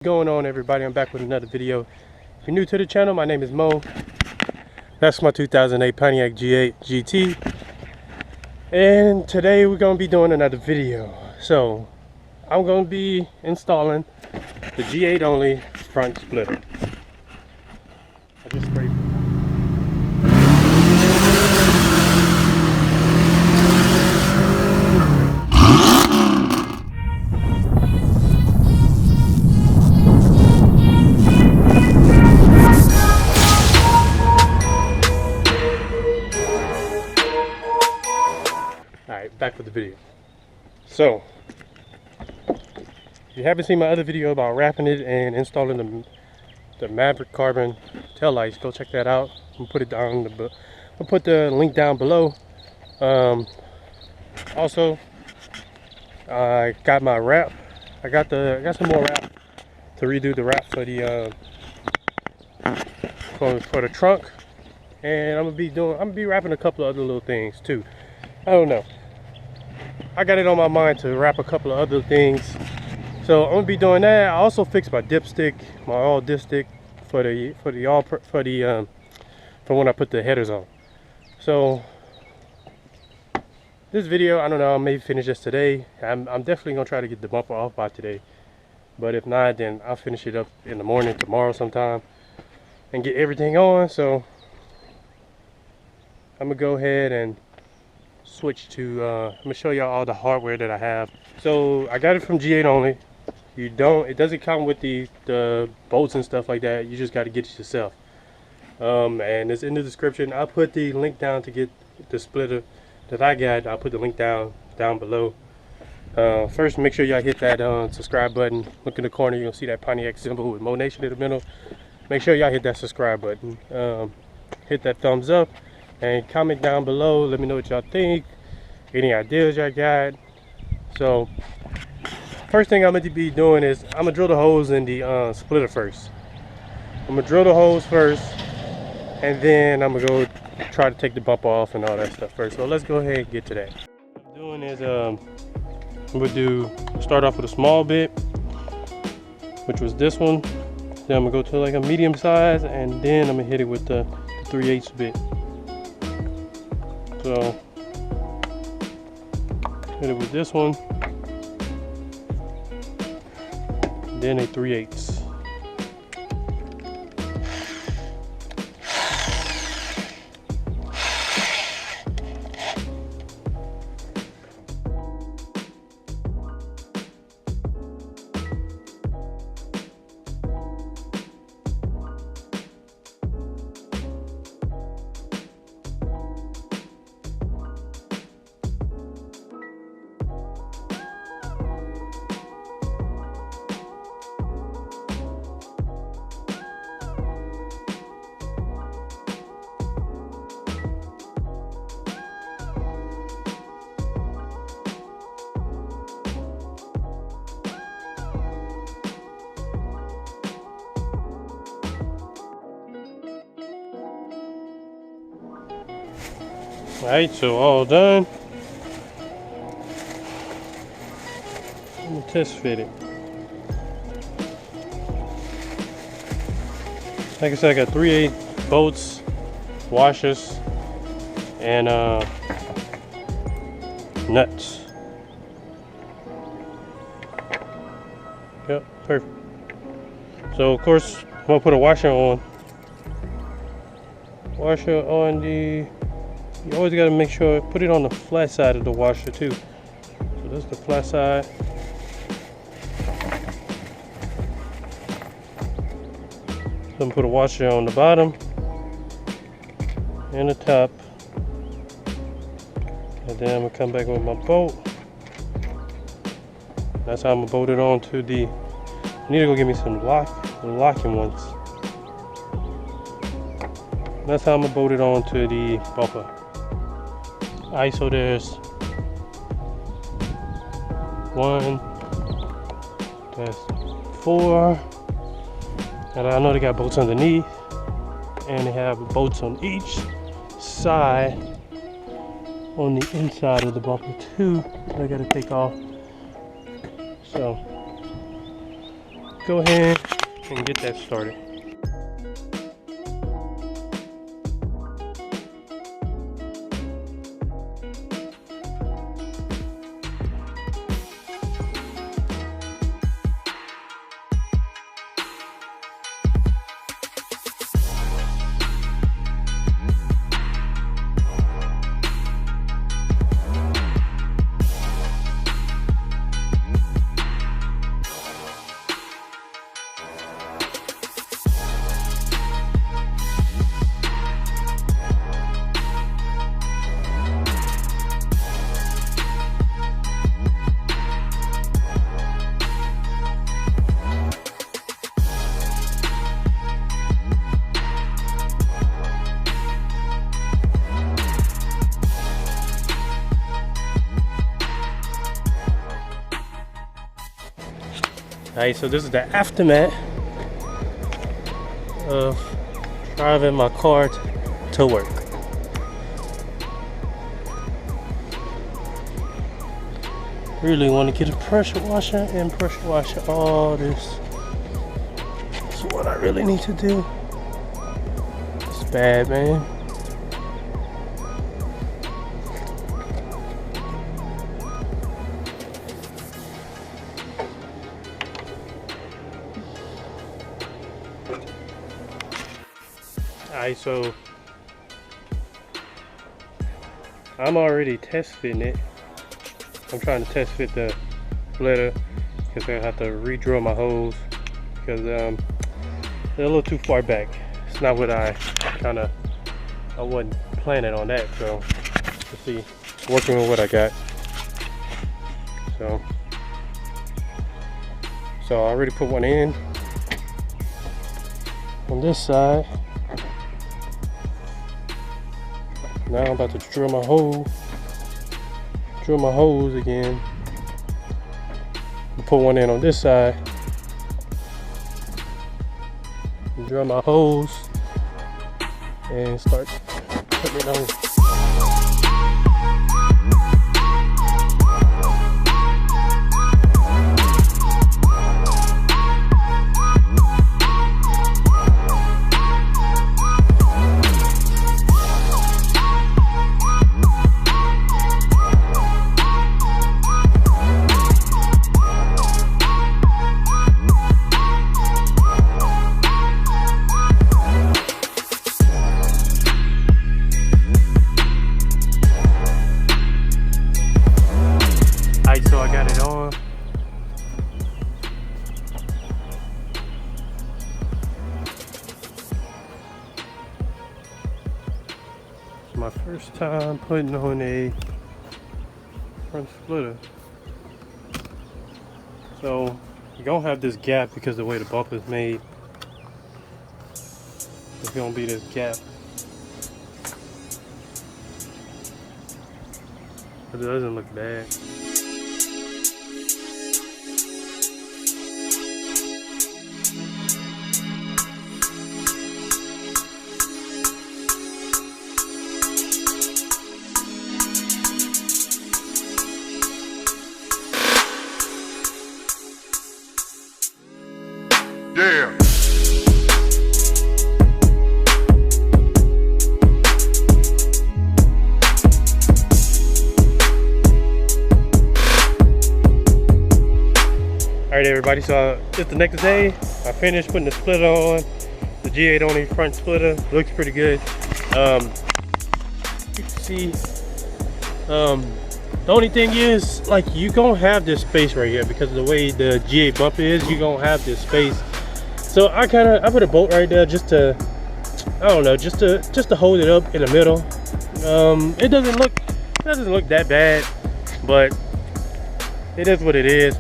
Going on, everybody? I'm back with another video. If you're new to the channel, my name is Mo. That's my 2008 Pontiac G8 GT, and today we're going to be doing another video. So I'm going to be installing the G8 only front splitter. I just sprayed. Alright, back with the video. So, if you haven't seen my other video about wrapping it and installing the Maverick carbon tail lights, go check that out. I'll put it down. I'll put the link down below. Also, I got my wrap. I got some more wrap to redo the wrap for the for the trunk, and I'm gonna be wrapping a couple of other little things too. I don't know. I got it on my mind to wrap a couple of other things, so I'm gonna be doing that. I also fixed my dipstick, my all dipstick for when I put the headers on. So this video, I don't know, I may finish this today. I'm definitely gonna try to get the bumper off by today, but if not, then I'll finish it up in the morning tomorrow sometime and get everything on. So I'm gonna go ahead and switch to I'm gonna show y'all all the hardware that I have. So I got it from G8 Only. It doesn't come with the bolts and stuff like that. You just got to get it yourself, and it's in the description. I'll put the link down to get the splitter that I got. I'll put the link down below. First, make sure y'all hit that subscribe button. Look in the corner, you'll see that Pontiac symbol with Mo Nation in the middle. Make sure y'all hit that subscribe button. Hit that thumbs up and comment down below. Let me know what y'all think, any ideas y'all got. So first thing I'm going to be doing is I'm gonna drill the holes in the splitter first. I'm gonna drill the holes first, and then I'm gonna go try to take the bumper off and all that stuff first. So let's go ahead and get to that. What I'm doing is I'm gonna start off with a small bit, which was this one. Then I'm gonna go to like a medium size, and then I'm gonna hit it with the 3/8 bit. So hit it with this one, then a 3/8. Alright, so all done. I'm gonna test fit it. Like I said, I got 3/8 bolts, washers, and nuts. Yep, perfect. So of course, I'm gonna put a washer on. Washer on the. You always got to make sure, put it on the flat side of the washer too. So that's the flat side. So I'm going to put a washer on the bottom and the top. And then I'm going to come back with my bolt. That's how I'm going to bolt it on to the, I need to go get me some locking ones. That's how I'm going to bolt it on to the bumper. Alright, so there's 1, that's 4, and I know they got bolts underneath, and they have bolts on each side on the inside of the bumper too. I gotta take off. So go ahead and get that started. Alright, so this is the aftermath of driving my car to work. Really want to get a pressure washer and pressure wash all this. That's what I really need to do. It's bad, man. Alright, so I'm already test fitting it. I'm trying to test fit the splitter because I have to re-drill my hose because they're a little too far back. It's not what I wasn't planning on that. So let's see, working with what I got. So I already put one in on this side. Now I'm about to drill my hose again. Put one in on this side. Drill my hose and start putting it on. So I got it on. It's my first time putting on a front splitter. So you're gonna have this gap because of the way the bump is made. There's gonna be this gap. But it doesn't look bad. Yeah. Alright everybody, so it's the next day. I finished putting the splitter on. The G8 only front splitter. Looks pretty good. You can see the only thing is, like, you gonna have this space right here because of the way the G8 bumper is. You gonna have this space. So I put a bolt right there just to, I don't know, just to hold it up in the middle. It doesn't look that bad, but it is what it is.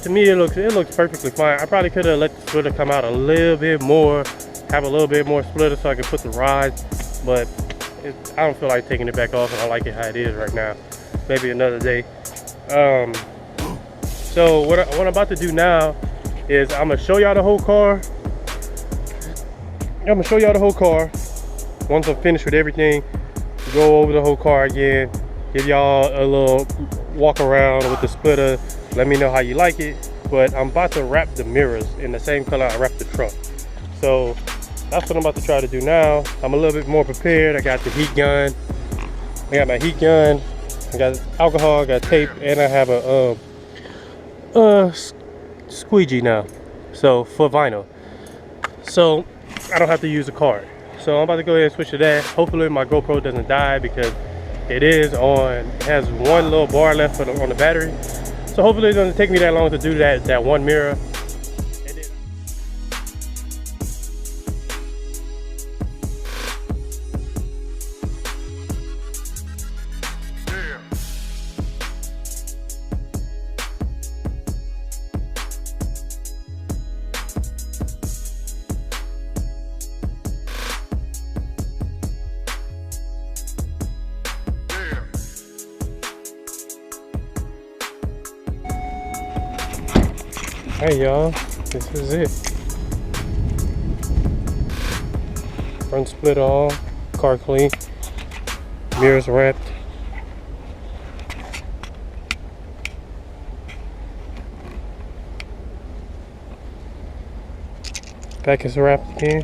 To me it looks perfectly fine. I probably could have let the splitter come out a little bit more, have a little bit more splitter so I can put the rods, but I don't feel like taking it back off, and I like it how it is right now. Maybe another day. So what I'm about to do now is I'm gonna show y'all the whole car. Once I'm finished with everything, go over the whole car again, give y'all a little walk around with the splitter. Let me know how you like it. but I'm about to wrap the mirrors in the same color I wrapped the trunk. So that's what I'm about to try to do now. I'm a little bit more prepared. I got the heat gun. I got my heat gun. I got alcohol, I got tape, and I have a squeegee now. So for vinyl. So I don't have to use a card. So I'm about to go ahead and switch to that. Hopefully my GoPro doesn't die because it has one little bar left on the battery. So hopefully it doesn't take me that long to do that one mirror. Hey y'all, this is it. Front split all, car clean, mirrors wrapped. Back is wrapped again.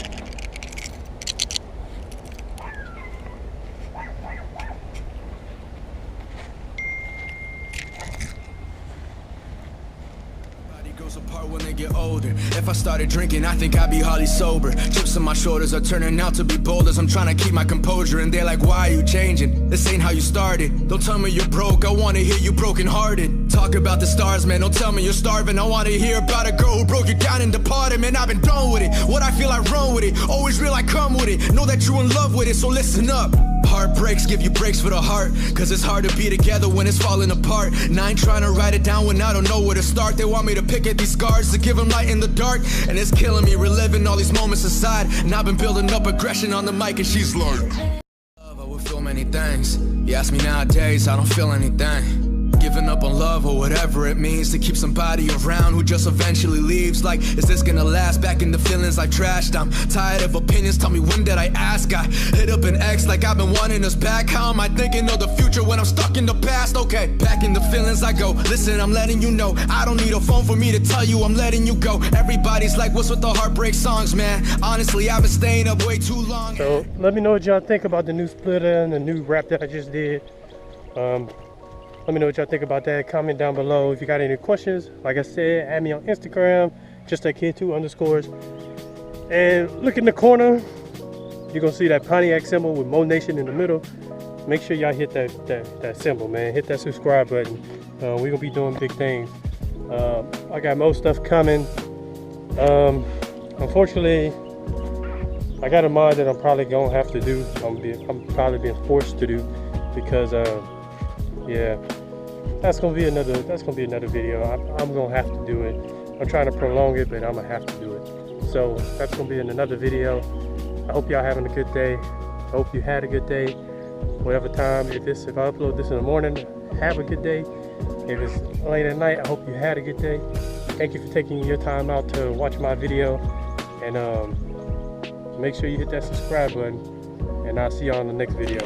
Apart when they get older. If I started drinking, I think I'd be hardly sober. Chips on my shoulders are turning out to be boulders. I'm trying to keep my composure and they're like, why are you changing? This ain't how you started. Don't tell me you're broke, I wanna hear you broken hearted. Talk about the stars, man, don't tell me you're starving. I wanna hear about a girl who broke you down and departed. Man, I've been done with it. What I feel, I run with it. Always real, I come with it. Know that you in love with it, so listen up. Heartbreaks give you breaks for the heart, cause it's hard to be together when it's falling apart. And I ain't trying to write it down when I don't know where to start. They want me to pick at these scars to give them light in the dark, and it's killing me, reliving all these moments aside. And I've been building up aggression on the mic and she's like, love, I would feel many things. You ask me nowadays, I don't feel anything. Giving up on love or whatever it means to keep somebody around who just eventually leaves. Like, is this gonna last? Back in the feelings I trashed. I'm tired of opinions, tell me when did I ask? I hit up an ex like I've been wanting us back. How am I thinking of the future when I'm stuck in the past? Okay, back in the feelings I go. Listen, I'm letting you know, I don't need a phone for me to tell you I'm letting you go. Everybody's like, what's with the heartbreak songs, man? Honestly, I've been staying up way too long. So let me know what y'all think about the new splitter and the new wrap that I just did. Let me know what y'all think about that. Comment down below. If you got any questions, like I said, add me on Instagram, justthatkid2_. And look in the corner, you're gonna see that Pontiac symbol with Mo Nation in the middle. Make sure y'all hit that symbol, man. Hit that subscribe button. We're gonna be doing big things. I got more stuff coming. Unfortunately, I got a mod that I'm probably gonna have to do. I'm probably being forced to do because yeah, that's gonna be another video. I'm gonna have to do it. I'm trying to prolong it, but I'm gonna have to do it. So that's gonna be in another video. I hope y'all having a good day. I hope you had a good day. Whatever time, if I upload this in the morning, have a good day. If it's late at night, I hope you had a good day. Thank you for taking your time out to watch my video. And make sure you hit that subscribe button. And I'll see y'all in the next video.